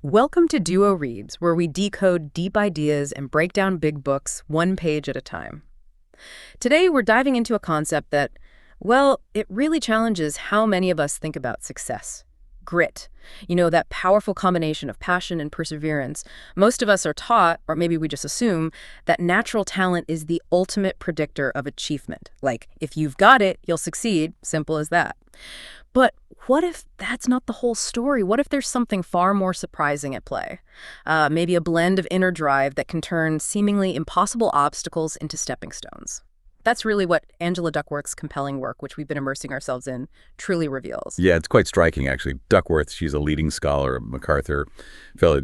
Welcome to Duo Reads, where we decode deep ideas and break down big books one page at a time. Today, we're diving into a concept that, well, it really challenges how many of us think about success. Grit. That powerful combination of passion and perseverance. Most of us are taught, or maybe we just assume, that natural talent is the ultimate predictor of achievement. Like, if you've got it, you'll succeed. Simple as that. But what if that's not the whole story? What if there's something far more surprising at play? Maybe a blend of inner drive that can turn seemingly impossible obstacles into stepping stones. That's really what Angela Duckworth's compelling work, which we've been immersing ourselves in, truly reveals. Yeah, it's quite striking, actually. Duckworth, she's a leading scholar, MacArthur fellow,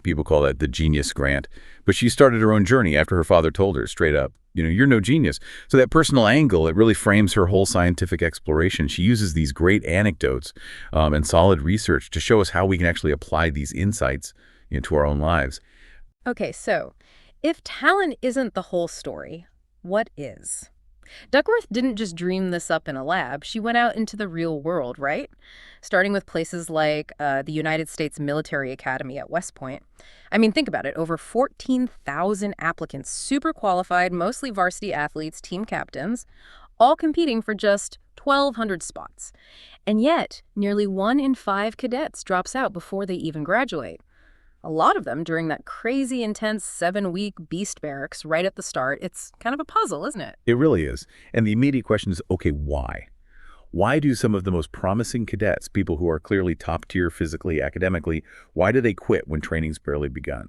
people call that the genius grant. But she started her own journey after her father told her straight up, you're no genius. So that personal angle, it really frames her whole scientific exploration. She uses these great anecdotes and solid research to show us how we can actually apply these insights into our own lives. Okay, so if talent isn't the whole story, what is? Duckworth didn't just dream this up in a lab. She went out into the real world, right? Starting with places like the United States Military Academy at West Point. I mean, think about it. Over 14,000 applicants, super qualified, mostly varsity athletes, team captains, all competing for just 1,200 spots. And yet, nearly 1 in 5 cadets drops out before they even graduate. A lot of them during that crazy intense 7-week beast barracks right at the start. It's kind of a puzzle, isn't it? It really is. And the immediate question is, okay, why? Why do some of the most promising cadets, people who are clearly top tier physically, academically, why do they quit when training's barely begun?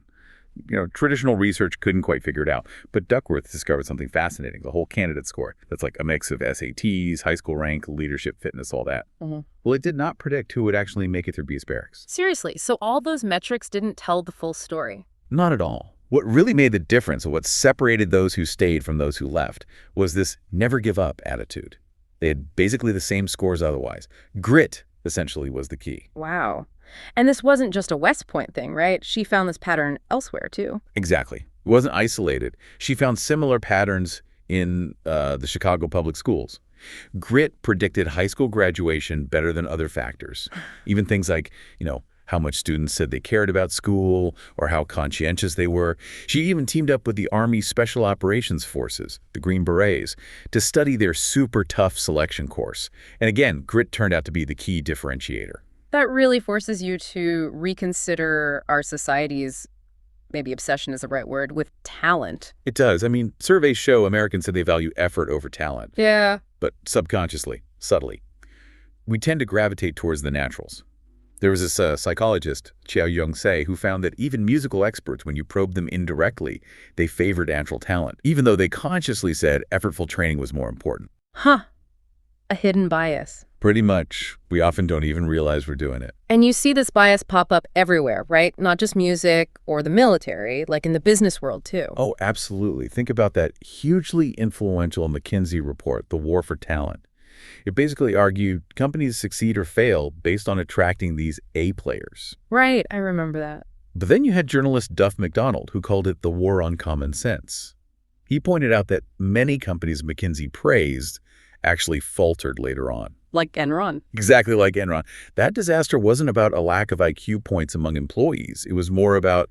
Traditional research couldn't quite figure it out, but Duckworth discovered something fascinating, the whole candidate score. That's like a mix of SATs, high school rank, leadership, fitness, all that. Well, it did not predict who would actually make it through beast barracks. Seriously, so all those metrics didn't tell the full story? Not at all. What really made the difference, or what separated those who stayed from those who left, was this never give up attitude. They had basically the same scores otherwise. Grit, essentially, was the key. Wow. And this wasn't just a West Point thing, right? She found this pattern elsewhere, too. Exactly. It wasn't isolated. She found similar patterns in the Chicago public schools. Grit predicted high school graduation better than other factors. Even things like, how much students said they cared about school or how conscientious they were. She even teamed up with the Army Special Operations Forces, the Green Berets, to study their super tough selection course. And again, grit turned out to be the key differentiator. That really forces you to reconsider our society's, maybe obsession is the right word, with talent. It does. I mean, surveys show Americans say they value effort over talent. Yeah. But subconsciously, subtly, we tend to gravitate towards the naturals. There was this psychologist, Chiao Se, who found that even musical experts, when you probe them indirectly, they favored natural talent, even though they consciously said effortful training was more important. Huh. A hidden bias. Pretty much. We often don't even realize we're doing it. And you see this bias pop up everywhere, right? Not just music or the military, like in the business world, too. Oh, absolutely. Think about that hugely influential McKinsey report, The War for Talent. It basically argued companies succeed or fail based on attracting these A players. Right, I remember that. But then you had journalist Duff McDonald, who called it the war on common sense. He pointed out that many companies McKinsey praised actually faltered later on. Like Enron. Exactly like Enron. That disaster wasn't about a lack of IQ points among employees. It was more about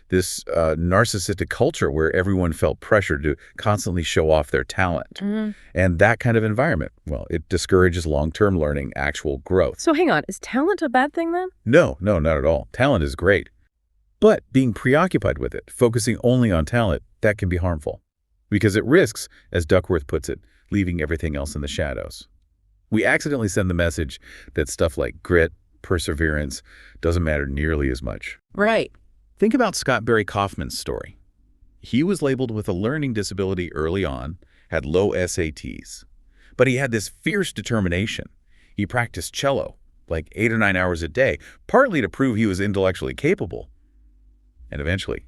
this narcissistic culture where everyone felt pressured to constantly show off their talent. And that kind of environment, well, it discourages long-term learning, actual growth. So hang on, is talent a bad thing then? No, not at all. Talent is great. But being preoccupied with it, focusing only on talent, that can be harmful. Because it risks, as Duckworth puts it, leaving everything else in the shadows. We accidentally send the message that stuff like grit, perseverance, doesn't matter nearly as much. Right. Think about Scott Barry Kaufman's story. He was labeled with a learning disability early on, had low SATs. But he had this fierce determination. He practiced cello, like 8 or 9 hours a day, partly to prove he was intellectually capable. And eventually,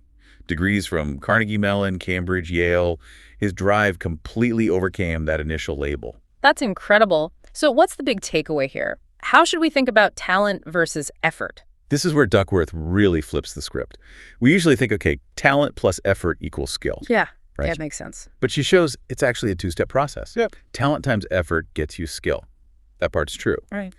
degrees from Carnegie Mellon, Cambridge, Yale, his drive completely overcame that initial label. That's incredible. So what's the big takeaway here? How should we think about talent versus effort? This is where Duckworth really flips the script. We usually think, okay, talent plus effort equals skill. Yeah, right? That makes sense. But she shows it's actually a two-step process. Yep. Talent times effort gets you skill. That part's true. Right.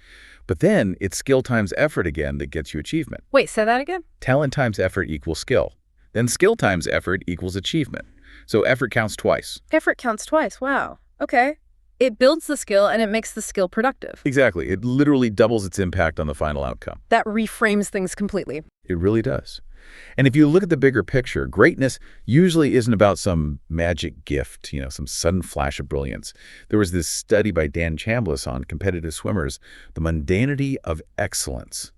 But then it's skill times effort again that gets you achievement. Wait, say that again? Talent times effort equals skill. Then skill times effort equals achievement. So effort counts twice. Effort counts twice. Wow. Okay. It builds the skill and it makes the skill productive. Exactly. It literally doubles its impact on the final outcome. That reframes things completely. It really does. And if you look at the bigger picture, greatness usually isn't about some magic gift, some sudden flash of brilliance. There was this study by Dan Chambliss on competitive swimmers, the mundanity of excellence.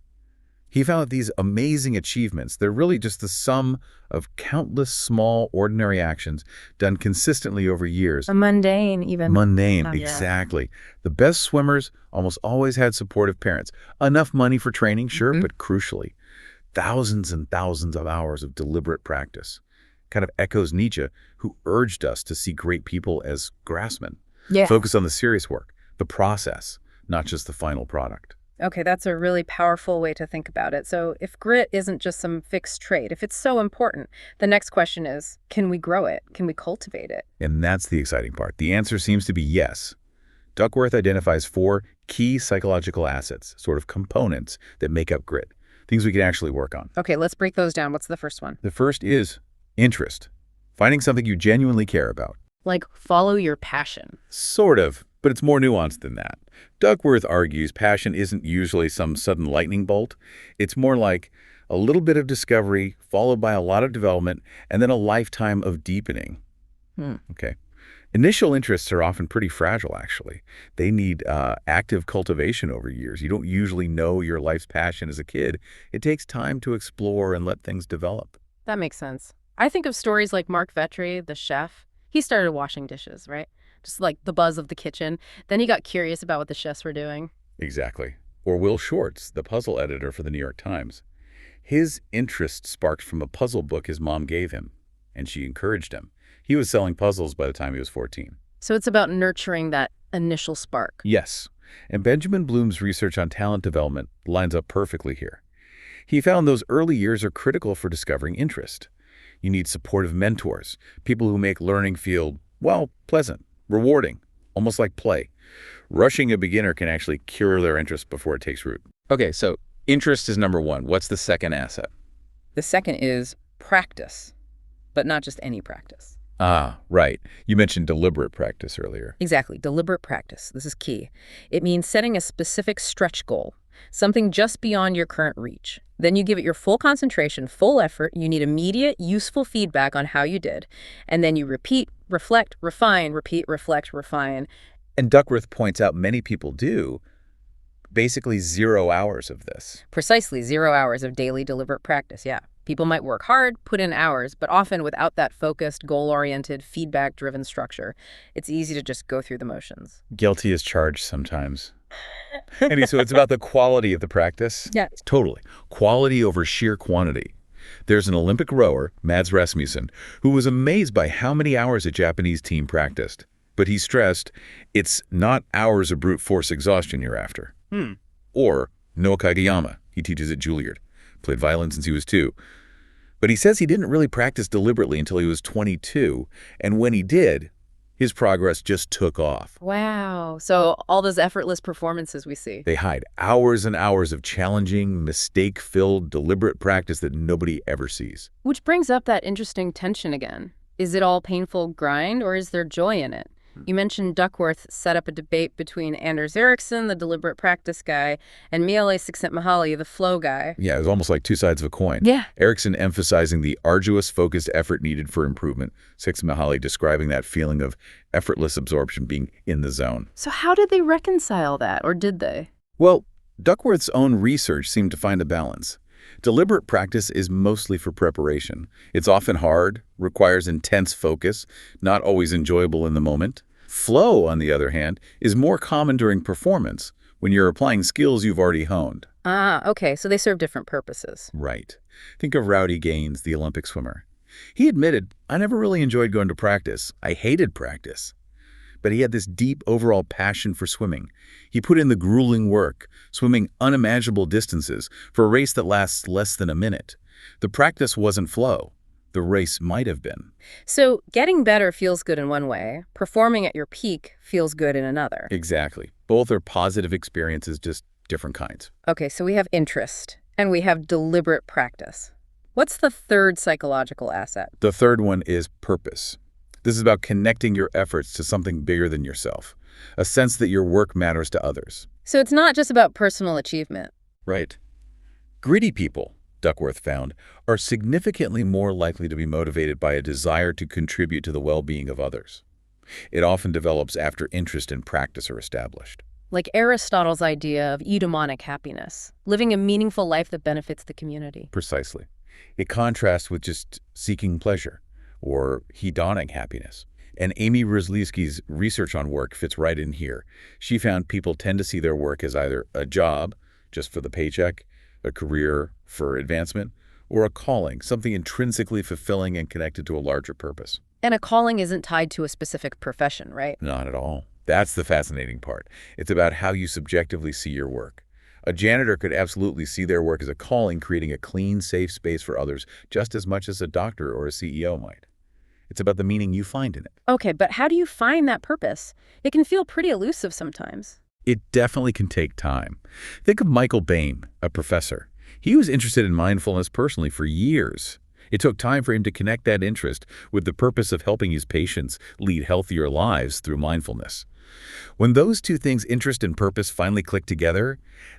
He found that these amazing achievements, they're really just the sum of countless small, ordinary actions done consistently over years. Mundane, even. Mundane, Oh, yeah. exactly. The best swimmers almost always had supportive parents. Enough money for training, sure, but crucially, thousands and thousands of hours of deliberate practice. Kind of echoes Nietzsche, who urged us to see great people as craftsmen. Yeah. Focus on the serious work, the process, not just the final product. Okay, that's a really powerful way to think about it. So if grit isn't just some fixed trait, if it's so important, the next question is, can we grow it? Can we cultivate it? And that's the exciting part. The answer seems to be yes. Duckworth identifies 4 key psychological assets, sort of components, that make up grit, things we can actually work on. Okay, let's break those down. What's the first one? The first is interest, finding something you genuinely care about. Like, follow your passion. Sort of, but it's more nuanced than that. Duckworth argues passion isn't usually some sudden lightning bolt. It's more like a little bit of discovery followed by a lot of development and then a lifetime of deepening. Okay. Initial interests are often pretty fragile, actually. They need active cultivation over years. You don't usually know your life's passion as a kid. It takes time to explore and let things develop. That makes sense. I think of stories like Mark Vetri, the chef. He started washing dishes, right? Just like the buzz of the kitchen. Then he got curious about what the chefs were doing. Exactly. Or Will Shortz, the puzzle editor for the New York Times. His interest sparked from a puzzle book his mom gave him, and she encouraged him. He was selling puzzles by the time he was 14. So it's about nurturing that initial spark. Yes, and Benjamin Bloom's research on talent development lines up perfectly here. He found those early years are critical for discovering interest. You need supportive mentors, people who make learning feel, well, pleasant, rewarding, almost like play. Rushing a beginner can actually cure their interest before it takes root. Okay, so interest is number 1. What's the second asset? The second is practice, but not just any practice. Ah, right. You mentioned deliberate practice earlier. Exactly. Deliberate practice. This is key. It means setting a specific stretch goal, something just beyond your current reach. Then you give it your full concentration, full effort. You need immediate, useful feedback on how you did. And then you repeat, reflect, refine, repeat, reflect, refine. And Duckworth points out many people do basically 0 hours of this. Precisely 0 hours of daily deliberate practice, yeah. People might work hard, put in hours, but often without that focused, goal-oriented, feedback-driven structure. It's easy to just go through the motions. Guilty as charged sometimes. Anyway, so it's about the quality of the practice? Yeah. Totally. Quality over sheer quantity. There's an Olympic rower, Mads Rasmussen, who was amazed by how many hours a Japanese team practiced. But he stressed, it's not hours of brute force exhaustion you're after. Or Noah Kageyama, he teaches at Juilliard, played violin since he was 2. But he says he didn't really practice deliberately until he was 22, and when he did, his progress just took off. Wow. So all those effortless performances we see. They hide hours and hours of challenging, mistake-filled, deliberate practice that nobody ever sees. Which brings up that interesting tension again. Is it all painful grind, or is there joy in it? You mentioned Duckworth set up a debate between Anders Ericsson, the deliberate practice guy, and Miele Csikszentmihalyi, the flow guy. Yeah, it was almost like 2 sides of a coin. Yeah. Ericsson emphasizing the arduous, focused effort needed for improvement. Csikszentmihalyi describing that feeling of effortless absorption, being in the zone. So how did they reconcile that, or did they? Well, Duckworth's own research seemed to find a balance. Deliberate practice is mostly for preparation. It's often hard, requires intense focus, not always enjoyable in the moment. Flow, on the other hand, is more common during performance, when you're applying skills you've already honed. Ah, okay, so they serve different purposes. Right. Think of Rowdy Gaines, the Olympic swimmer. He admitted, I never really enjoyed going to practice. I hated practice. But he had this deep overall passion for swimming. He put in the grueling work, swimming unimaginable distances for a race that lasts less than a minute. The practice wasn't flow. The race might have been. So getting better feels good in one way. Performing at your peak feels good in another. Exactly. Both are positive experiences, just different kinds. Okay, so we have interest, and we have deliberate practice. What's the third psychological asset? The third one is purpose. This is about connecting your efforts to something bigger than yourself, a sense that your work matters to others. So it's not just about personal achievement. Right. Gritty people, Duckworth found, are significantly more likely to be motivated by a desire to contribute to the well-being of others. It often develops after interest and practice are established. Like Aristotle's idea of eudaimonic happiness, living a meaningful life that benefits the community. Precisely. It contrasts with just seeking pleasure or hedonic happiness. And Amy Wrzlewski's research on work fits right in here. She found people tend to see their work as either a job, just for the paycheck, a career for advancement, or a calling, something intrinsically fulfilling and connected to a larger purpose. And a calling isn't tied to a specific profession, right? Not at all. That's the fascinating part. It's about how you subjectively see your work. A janitor could absolutely see their work as a calling, creating a clean, safe space for others, just as much as a doctor or a CEO might. It's about the meaning you find in it. Okay, but how do you find that purpose? It can feel pretty elusive sometimes. It definitely can take time. Think of Michael Bain, a professor. He was interested in mindfulness personally for years. It took time for him to connect that interest with the purpose of helping his patients lead healthier lives through mindfulness. When those two things, interest and purpose, finally clicked together,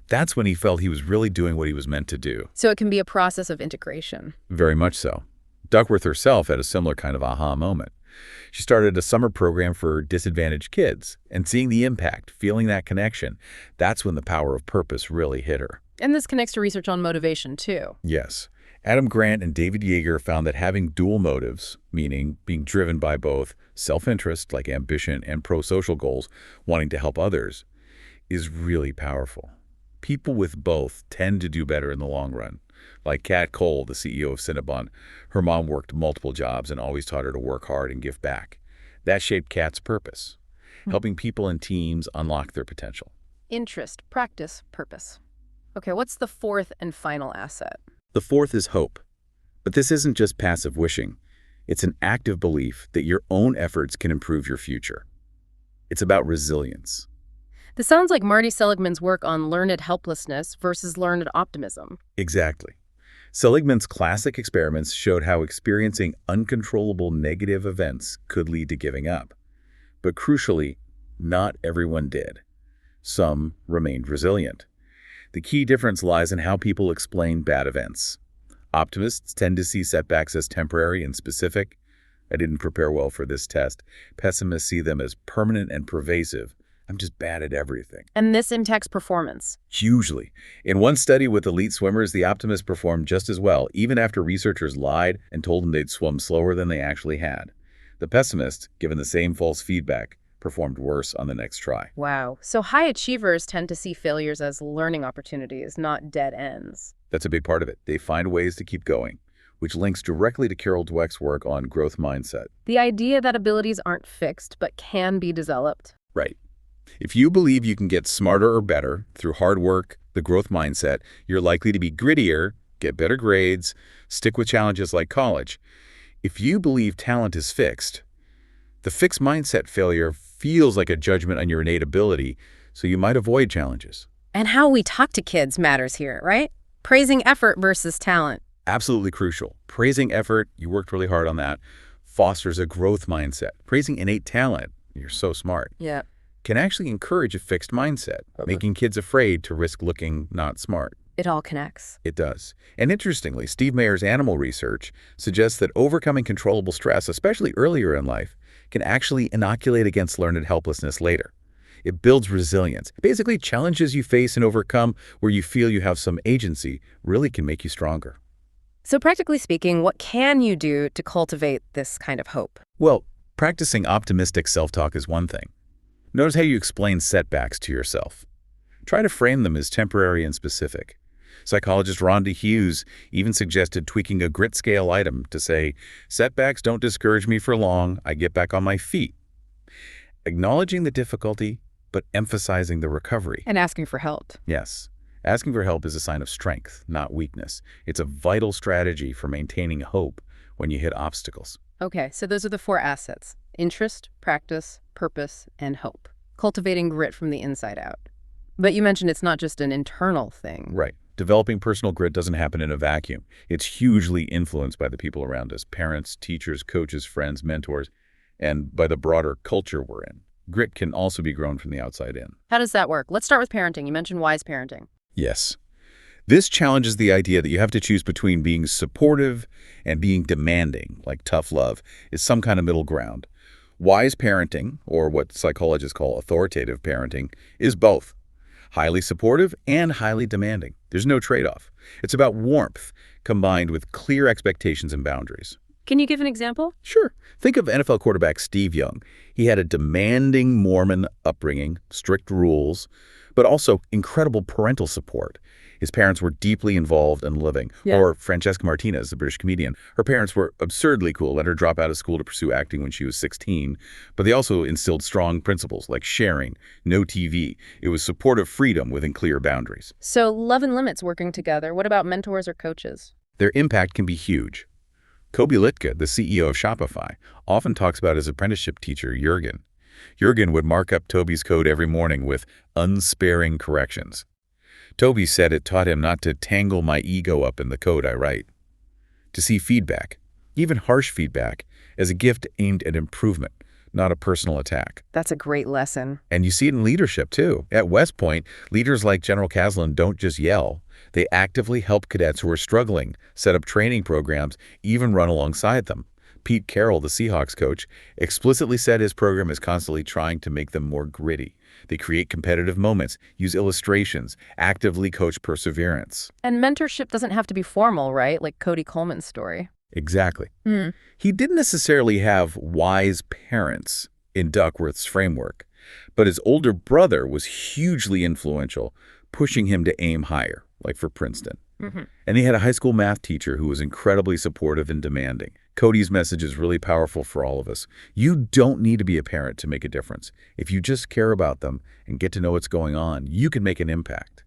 that's when he felt he was really doing what he was meant to do. So it can be a process of integration. Very much so. Duckworth herself had a similar kind of aha moment. She started a summer program for disadvantaged kids, and seeing the impact, feeling that connection, that's when the power of purpose really hit her. And this connects to research on motivation, too. Yes. Adam Grant and David Yeager found that having dual motives, meaning being driven by both self-interest, like ambition, and pro-social goals, wanting to help others, is really powerful. People with both tend to do better in the long run. Like Kat Cole, the CEO of Cinnabon, her mom worked multiple jobs and always taught her to work hard and give back. That shaped Kat's purpose, helping people and teams unlock their potential. Interest, practice, purpose. Okay, what's the fourth and final asset? The fourth is hope. But this isn't just passive wishing. It's an active belief that your own efforts can improve your future. It's about resilience. This sounds like Marty Seligman's work on learned helplessness versus learned optimism. Exactly. Seligman's classic experiments showed how experiencing uncontrollable negative events could lead to giving up. But crucially, not everyone did. Some remained resilient. The key difference lies in how people explain bad events. Optimists tend to see setbacks as temporary and specific. I didn't prepare well for this test. Pessimists see them as permanent and pervasive. I'm just bad at everything. And this impacts performance. Hugely. In one study with elite swimmers, the optimists performed just as well, even after researchers lied and told them they'd swum slower than they actually had. The pessimists, given the same false feedback, performed worse on the next try. Wow. So high achievers tend to see failures as learning opportunities, not dead ends. That's a big part of it. They find ways to keep going, which links directly to Carol Dweck's work on growth mindset. The idea that abilities aren't fixed but can be developed. Right. If you believe you can get smarter or better through hard work, the growth mindset, you're likely to be grittier, get better grades, stick with challenges like college. If you believe talent is fixed, the fixed mindset failure feels like a judgment on your innate ability, so you might avoid challenges. And how we talk to kids matters here, right? Praising effort versus talent. Absolutely crucial. Praising effort, you worked really hard on that, fosters a growth mindset. Praising innate talent, you're so smart, Yeah. can actually encourage a fixed mindset, making kids afraid to risk looking not smart. It all connects. It does. And interestingly, Steve Mayer's animal research suggests that overcoming controllable stress, especially earlier in life, can actually inoculate against learned helplessness later. It builds resilience. Basically, challenges you face and overcome where you feel you have some agency really can make you stronger. So practically speaking, what can you do to cultivate this kind of hope? Well, practicing optimistic self-talk is one thing. Notice how you explain setbacks to yourself. Try to frame them as temporary and specific. Psychologist Rhonda Hughes even suggested tweaking a grit scale item to say, setbacks don't discourage me for long, I get back on my feet. Acknowledging the difficulty, but emphasizing the recovery. And asking for help. Yes. Asking for help is a sign of strength, not weakness. It's a vital strategy for maintaining hope when you hit obstacles. Okay, so those are the four assets: interest, practice, purpose, and hope. Cultivating grit from the inside out. But you mentioned it's not just an internal thing. Right. Developing personal grit doesn't happen in a vacuum. It's hugely influenced by the people around us, parents, teachers, coaches, friends, mentors, and by the broader culture we're in. Grit can also be grown from the outside in. How does that work? Let's start with parenting. You mentioned wise parenting. Yes. This challenges the idea that you have to choose between being supportive and being demanding, like tough love, is some kind of middle ground. Wise parenting, or what psychologists call authoritative parenting, is both. Highly supportive and highly demanding. There's no trade-off. It's about warmth combined with clear expectations and boundaries. Can you give an example? Sure. Think of NFL quarterback Steve Young. He had a demanding Mormon upbringing, strict rules, but also incredible parental support. His parents were deeply involved and loving. Yeah. Or Francesca Martinez, the British comedian. Her parents were absurdly cool, let her drop out of school to pursue acting when she was 16. But they also instilled strong principles like sharing, no TV. It was supportive freedom within clear boundaries. So love and limits working together. What about mentors or coaches? Their impact can be huge. Kobe Litka, the CEO of Shopify, often talks about his apprenticeship teacher, Jurgen. Jurgen would mark up Toby's code every morning with unsparing corrections. Toby said it taught him not to tangle my ego up in the code I write, to see feedback, even harsh feedback, as a gift aimed at improvement, not a personal attack. That's a great lesson. And you see it in leadership, too. At West Point, leaders like General Caslin don't just yell. They actively help cadets who are struggling, set up training programs, even run alongside them. Pete Carroll, the Seahawks coach, explicitly said his program is constantly trying to make them more gritty. They create competitive moments, use illustrations, actively coach perseverance. And mentorship doesn't have to be formal, right? Like Cody Coleman's story. Exactly. He didn't necessarily have wise parents in Duckworth's framework, but his older brother was hugely influential, pushing him to aim higher, like for Princeton. And he had a high school math teacher who was incredibly supportive and demanding. Cody's message is really powerful for all of us. You don't need to be a parent to make a difference. If you just care about them and get to know what's going on, you can make an impact.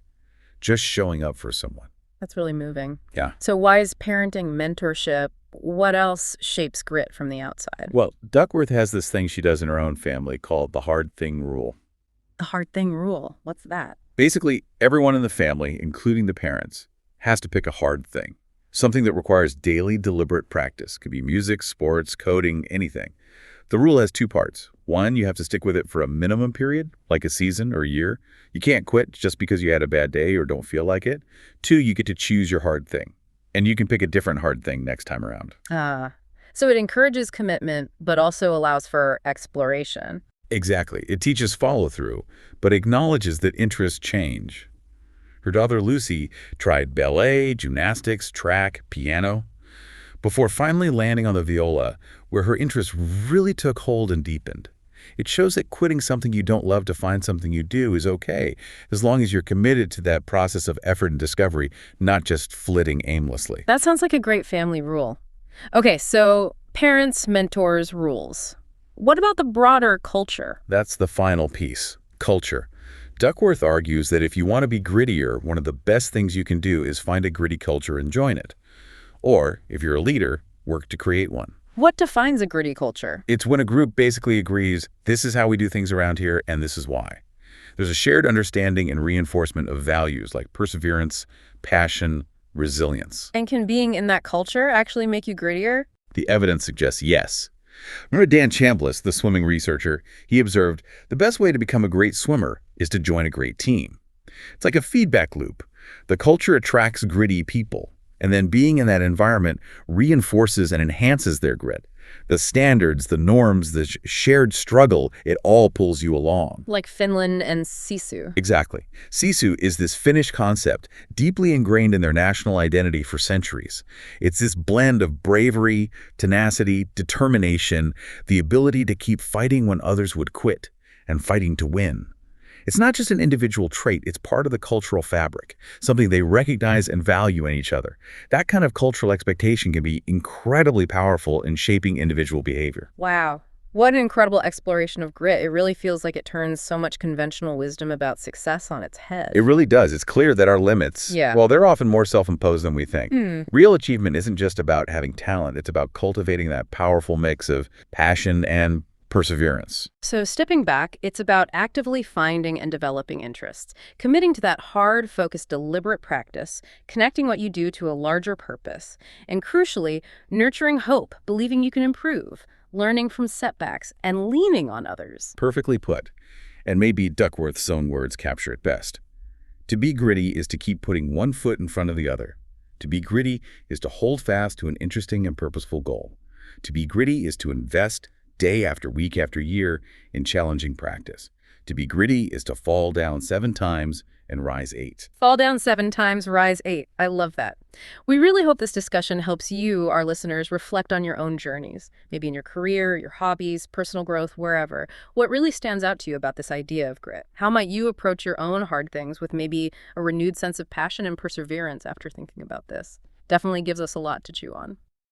Just showing up for someone. That's really moving. Yeah. So wise parenting, mentorship, what else shapes grit from the outside? Well, Duckworth has this thing she does in her own family called the hard thing rule. The hard thing rule. What's that? Basically, everyone in the family, including the parents, has to pick a hard thing. Something that requires daily deliberate practice. Could be music, sports, coding, anything. The rule has two parts. One, you have to stick with it for a minimum period, like a season or a year. You can't quit just because you had a bad day or don't feel like it. Two, you get to choose your hard thing. And you can pick a different hard thing next time around. So it encourages commitment, but also allows for exploration. Exactly. It teaches follow-through, but acknowledges that interests change. Her daughter Lucy tried ballet, gymnastics, track, piano, before finally landing on the viola, where her interest really took hold and deepened. It shows that quitting something you don't love to find something you do is okay, as long as you're committed to that process of effort and discovery, not just flitting aimlessly. That sounds like a great family rule. Okay, so parents, mentors, rules. What about the broader culture? That's the final piece, culture. Duckworth argues that if you want to be grittier, one of the best things you can do is find a gritty culture and join it. Or, if you're a leader, work to create one. What defines a gritty culture? It's when a group basically agrees, this is how we do things around here, and this is why. There's a shared understanding and reinforcement of values like perseverance, passion, resilience. And can being in that culture actually make you grittier? The evidence suggests yes. Remember Dan Chambliss, the swimming researcher? He observed, the best way to become a great swimmer is to join a great team. It's like a feedback loop. The culture attracts gritty people, and then being in that environment reinforces and enhances their grit. The standards, the norms, the shared struggle, it all pulls you along. Like Finland and Sisu. Exactly. Sisu is this Finnish concept deeply ingrained in their national identity for centuries. It's this blend of bravery, tenacity, determination, the ability to keep fighting when others would quit, and fighting to win. It's not just an individual trait, it's part of the cultural fabric, something they recognize and value in each other. That kind of cultural expectation can be incredibly powerful in shaping individual behavior. Wow. What an incredible exploration of grit. It really feels like it turns so much conventional wisdom about success on its head. It really does. It's clear that our limits, well, they're often more self-imposed than we think. Real achievement isn't just about having talent. It's about cultivating that powerful mix of passion and Perseverance. So stepping back, it's about actively finding and developing interests, committing to that hard, focused, deliberate practice, connecting what you do to a larger purpose, and crucially, nurturing hope, believing you can improve, learning from setbacks, and leaning on others. Perfectly put. And maybe Duckworth's own words capture it best. To be gritty is to keep putting one foot in front of the other. To be gritty is to hold fast to an interesting and purposeful goal. To be gritty is to invest day after week after year in challenging practice. To be gritty is to fall down 7 times and rise 8. Fall down 7 times, rise 8. I love that. We really hope this discussion helps you, our listeners, reflect on your own journeys, maybe in your career, your hobbies, personal growth, wherever. What really stands out to you about this idea of grit? How might you approach your own hard things with maybe a renewed sense of passion and perseverance after thinking about this? Definitely gives us a lot to chew on.